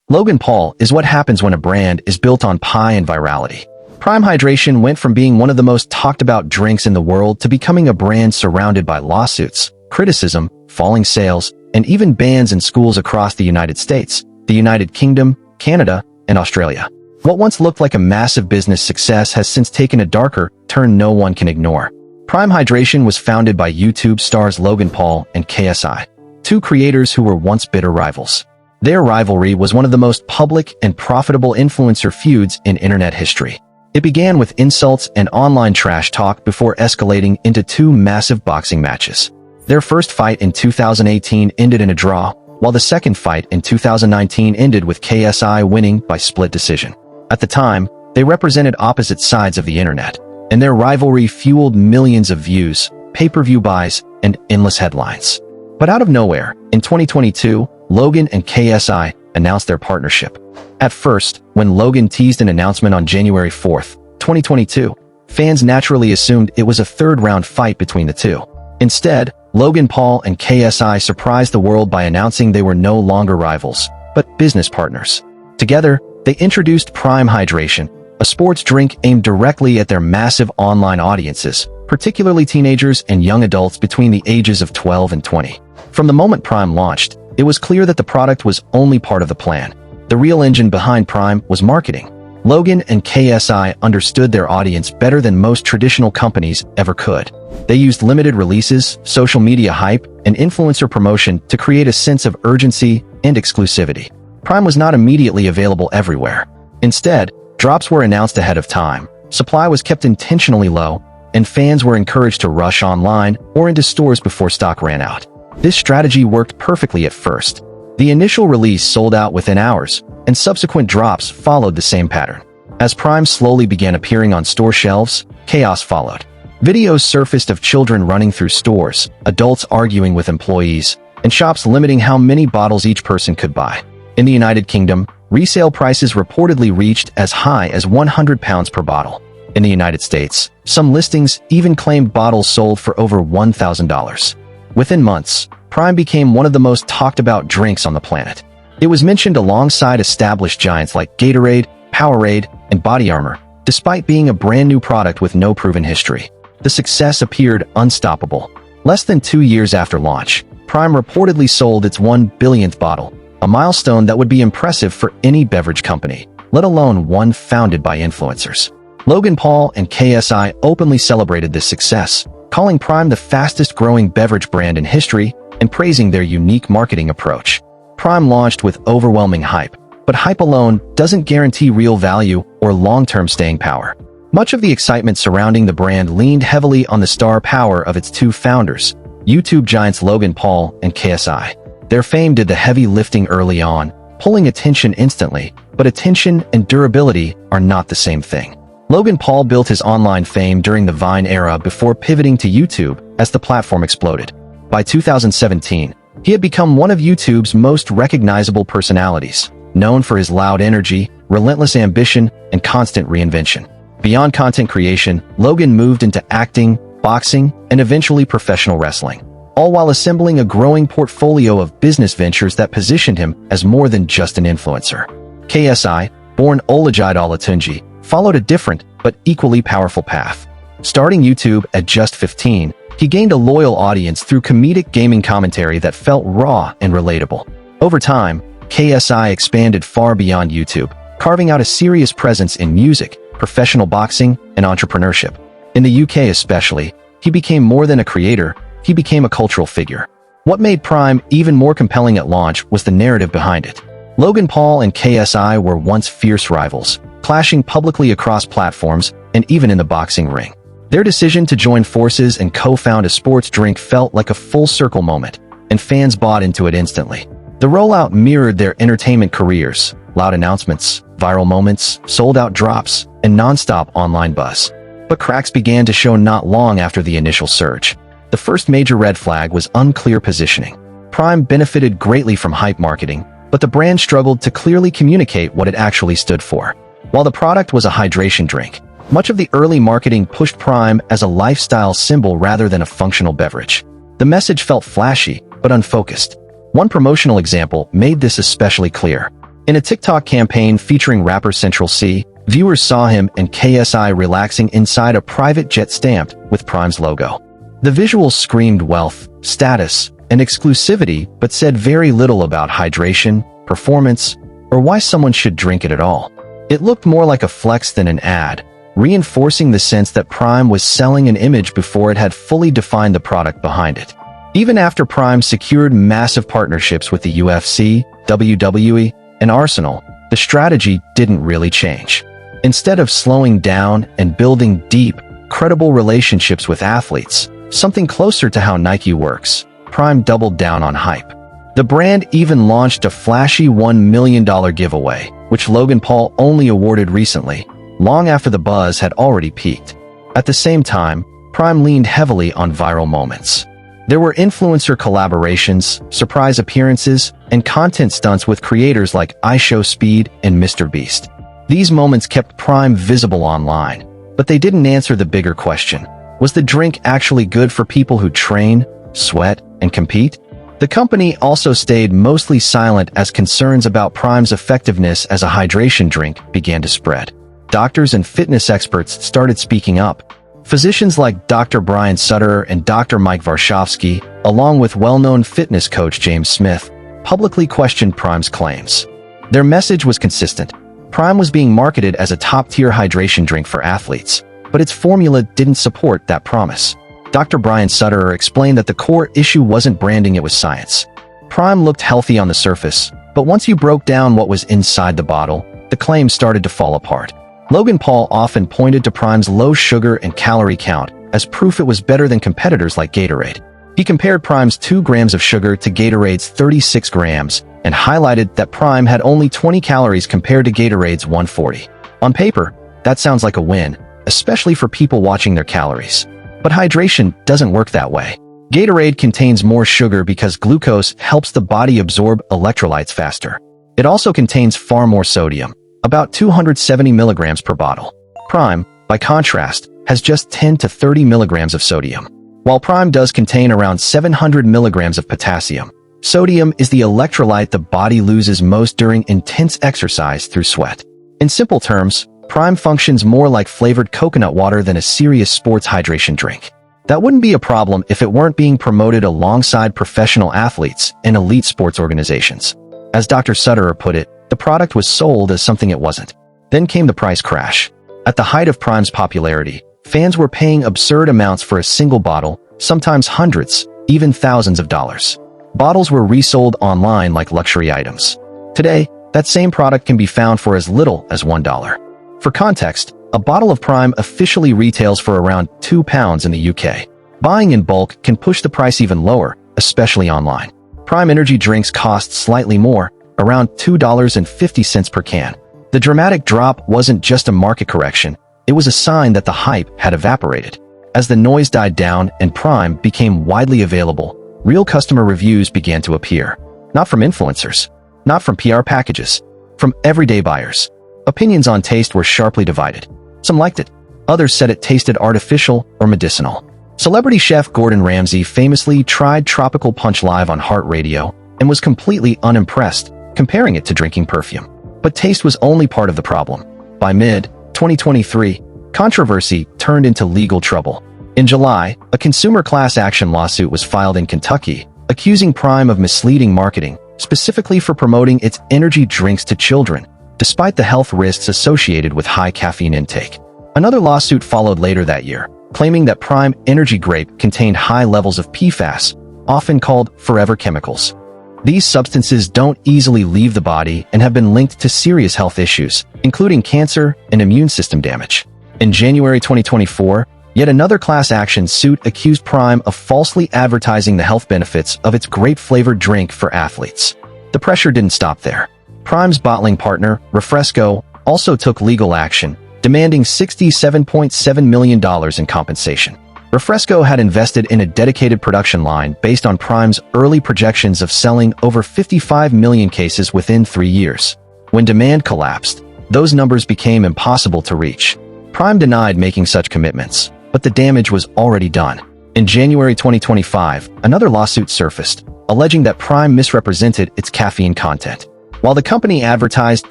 Logan Paul is what happens when a brand is built on pie and virality. Prime Hydration went from being one of the most talked about drinks in the world to becoming a brand surrounded by lawsuits, criticism, falling sales, and even bans in schools across the United States, the United Kingdom, Canada, and Australia. What once looked like a massive business success has since taken a darker turn no one can ignore. Prime Hydration was founded by YouTube stars Logan Paul and KSI, two creators who were once bitter rivals. Their rivalry was one of the most public and profitable influencer feuds in internet history. It began with insults and online trash talk before escalating into two massive boxing matches. Their first fight in 2018 ended in a draw, while the second fight in 2019 ended with KSI winning by split decision. At the time, they represented opposite sides of the internet, and their rivalry fueled millions of views, pay-per-view buys, and endless headlines. But out of nowhere, in 2022, Logan and KSI announced their partnership. At first, when Logan teased an announcement on January 4th, 2022, fans naturally assumed it was a third-round fight between the two. Instead, Logan Paul and KSI surprised the world by announcing they were no longer rivals, but business partners. Together, they introduced Prime Hydration, a sports drink aimed directly at their massive online audiences, particularly teenagers and young adults between the ages of 12 and 20. From the moment Prime launched, it was clear that the product was only part of the plan. The real engine behind Prime was marketing. Logan and KSI understood their audience better than most traditional companies ever could. They used limited releases, social media hype, and influencer promotion to create a sense of urgency and exclusivity. Prime was not immediately available everywhere. Instead, drops were announced ahead of time, supply was kept intentionally low, and fans were encouraged to rush online or into stores before stock ran out. This strategy worked perfectly at first. The initial release sold out within hours, and subsequent drops followed the same pattern. As Prime slowly began appearing on store shelves, chaos followed. Videos surfaced of children running through stores, adults arguing with employees, and shops limiting how many bottles each person could buy. In the United Kingdom, resale prices reportedly reached as high as £100 per bottle. In the United States, some listings even claimed bottles sold for over $1,000. Within months, Prime became one of the most talked about drinks on the planet. It was mentioned alongside established giants like Gatorade, Powerade, and Body Armor, despite being a brand new product with no proven history. The success appeared unstoppable. Less than 2 years after launch, Prime reportedly sold its 1 billionth bottle, a milestone that would be impressive for any beverage company, let alone one founded by influencers. Logan Paul and KSI openly celebrated this success, calling Prime the fastest-growing beverage brand in history and praising their unique marketing approach. Prime launched with overwhelming hype, but hype alone doesn't guarantee real value or long-term staying power. Much of the excitement surrounding the brand leaned heavily on the star power of its two founders, YouTube giants Logan Paul and KSI. Their fame did the heavy lifting early on, pulling attention instantly, but attention and durability are not the same thing. Logan Paul built his online fame during the Vine era before pivoting to YouTube as the platform exploded. By 2017, he had become one of YouTube's most recognizable personalities, known for his loud energy, relentless ambition, and constant reinvention. Beyond content creation, Logan moved into acting, boxing, and eventually professional wrestling, all while assembling a growing portfolio of business ventures that positioned him as more than just an influencer. KSI, born Olajide Olatunji, followed a different but equally powerful path. Starting YouTube at just 15, he gained a loyal audience through comedic gaming commentary that felt raw and relatable. Over time, KSI expanded far beyond YouTube, carving out a serious presence in music, professional boxing, and entrepreneurship. In the UK especially, he became more than a creator, he became a cultural figure. What made Prime even more compelling at launch was the narrative behind it. Logan Paul and KSI were once fierce rivals, clashing publicly across platforms and even in the boxing ring. Their decision to join forces and co-found a sports drink felt like a full-circle moment, and fans bought into it instantly. The rollout mirrored their entertainment careers: loud announcements, viral moments, sold-out drops, and non-stop online buzz. But cracks began to show not long after the initial surge. The first major red flag was unclear positioning. Prime benefited greatly from hype marketing, but the brand struggled to clearly communicate what it actually stood for. While the product was a hydration drink, much of the early marketing pushed Prime as a lifestyle symbol rather than a functional beverage. The message felt flashy, but unfocused. One promotional example made this especially clear. In a TikTok campaign featuring rapper Central C, viewers saw him and KSI relaxing inside a private jet stamped with Prime's logo. The visuals screamed wealth, status, and exclusivity, but said very little about hydration, performance, or why someone should drink it at all. It looked more like a flex than an ad, reinforcing the sense that Prime was selling an image before it had fully defined the product behind it. Even after Prime secured massive partnerships with the UFC, WWE, and Arsenal, the strategy didn't really change. Instead of slowing down and building deep, credible relationships with athletes, something closer to how Nike works, Prime doubled down on hype. The brand even launched a flashy $1 million giveaway, which Logan Paul only awarded recently, long after the buzz had already peaked. At the same time, Prime leaned heavily on viral moments. There were influencer collaborations, surprise appearances, and content stunts with creators like iShowSpeed and MrBeast. These moments kept Prime visible online, but they didn't answer the bigger question. Was the drink actually good for people who train, sweat, and compete? The company also stayed mostly silent as concerns about Prime's effectiveness as a hydration drink began to spread. Doctors and fitness experts started speaking up. Physicians like Dr. Brian Sutter and Dr. Mike Varshavsky, along with well-known fitness coach James Smith, publicly questioned Prime's claims. Their message was consistent. Prime was being marketed as a top-tier hydration drink for athletes, but its formula didn't support that promise. Dr. Brian Sutter explained that the core issue wasn't branding, it was science. Prime looked healthy on the surface, but once you broke down what was inside the bottle, the claims started to fall apart. Logan Paul often pointed to Prime's low sugar and calorie count as proof it was better than competitors like Gatorade. He compared Prime's 2 grams of sugar to Gatorade's 36 grams and highlighted that Prime had only 20 calories compared to Gatorade's 140. On paper, that sounds like a win, especially for people watching their calories. But hydration doesn't work that way. Gatorade contains more sugar because glucose helps the body absorb electrolytes faster. It also contains far more sodium, about 270 milligrams per bottle. Prime, by contrast, has just 10 to 30 milligrams of sodium. While Prime does contain around 700 milligrams of potassium, sodium is the electrolyte the body loses most during intense exercise through sweat. In simple terms, Prime functions more like flavored coconut water than a serious sports hydration drink. That wouldn't be a problem if it weren't being promoted alongside professional athletes and elite sports organizations. As Dr. Sutter put it, the product was sold as something it wasn't. Then came the price crash. At the height of Prime's popularity, fans were paying absurd amounts for a single bottle, sometimes hundreds, even thousands of dollars. Bottles were resold online like luxury items. Today, that same product can be found for as little as $1. For context, a bottle of Prime officially retails for around £2 in the UK. Buying in bulk can push the price even lower, especially online. Prime energy drinks cost slightly more, around $2.50 per can. The dramatic drop wasn't just a market correction, it was a sign that the hype had evaporated. As the noise died down and Prime became widely available, real customer reviews began to appear. Not from influencers, not from PR packages, from everyday buyers. Opinions on taste were sharply divided. Some liked it. Others said it tasted artificial or medicinal. Celebrity chef Gordon Ramsay famously tried Tropical Punch live on Heart Radio and was completely unimpressed, comparing it to drinking perfume. But taste was only part of the problem. By mid-2023, controversy turned into legal trouble. In July, a consumer class action lawsuit was filed in Kentucky, accusing Prime of misleading marketing, specifically for promoting its energy drinks to children, despite the health risks associated with high caffeine intake. Another lawsuit followed later that year, claiming that Prime Energy Grape contained high levels of PFAS, often called forever chemicals. These substances don't easily leave the body and have been linked to serious health issues, including cancer and immune system damage. In January 2024, yet another class action suit accused Prime of falsely advertising the health benefits of its grape-flavored drink for athletes. The pressure didn't stop there. Prime's bottling partner, Refresco, also took legal action, demanding $67.7 million in compensation. Refresco had invested in a dedicated production line based on Prime's early projections of selling over 55 million cases within 3 years. When demand collapsed, those numbers became impossible to reach. Prime denied making such commitments, but the damage was already done. In January 2025, another lawsuit surfaced, alleging that Prime misrepresented its caffeine content. While the company advertised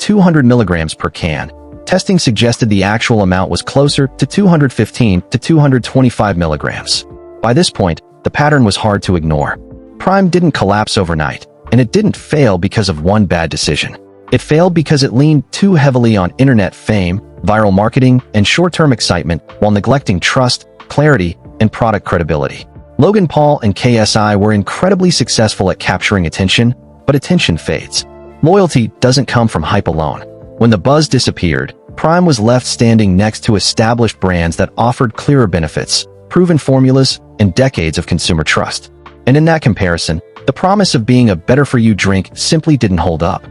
200 milligrams per can, testing suggested the actual amount was closer to 215 to 225 milligrams. By this point, the pattern was hard to ignore. Prime didn't collapse overnight, and it didn't fail because of one bad decision. It failed because it leaned too heavily on internet fame, viral marketing, and short-term excitement while neglecting trust, clarity, and product credibility. Logan Paul and KSI were incredibly successful at capturing attention, but attention fades. Loyalty doesn't come from hype alone. When the buzz disappeared, Prime was left standing next to established brands that offered clearer benefits, proven formulas, and decades of consumer trust. And in that comparison, the promise of being a better-for-you drink simply didn't hold up.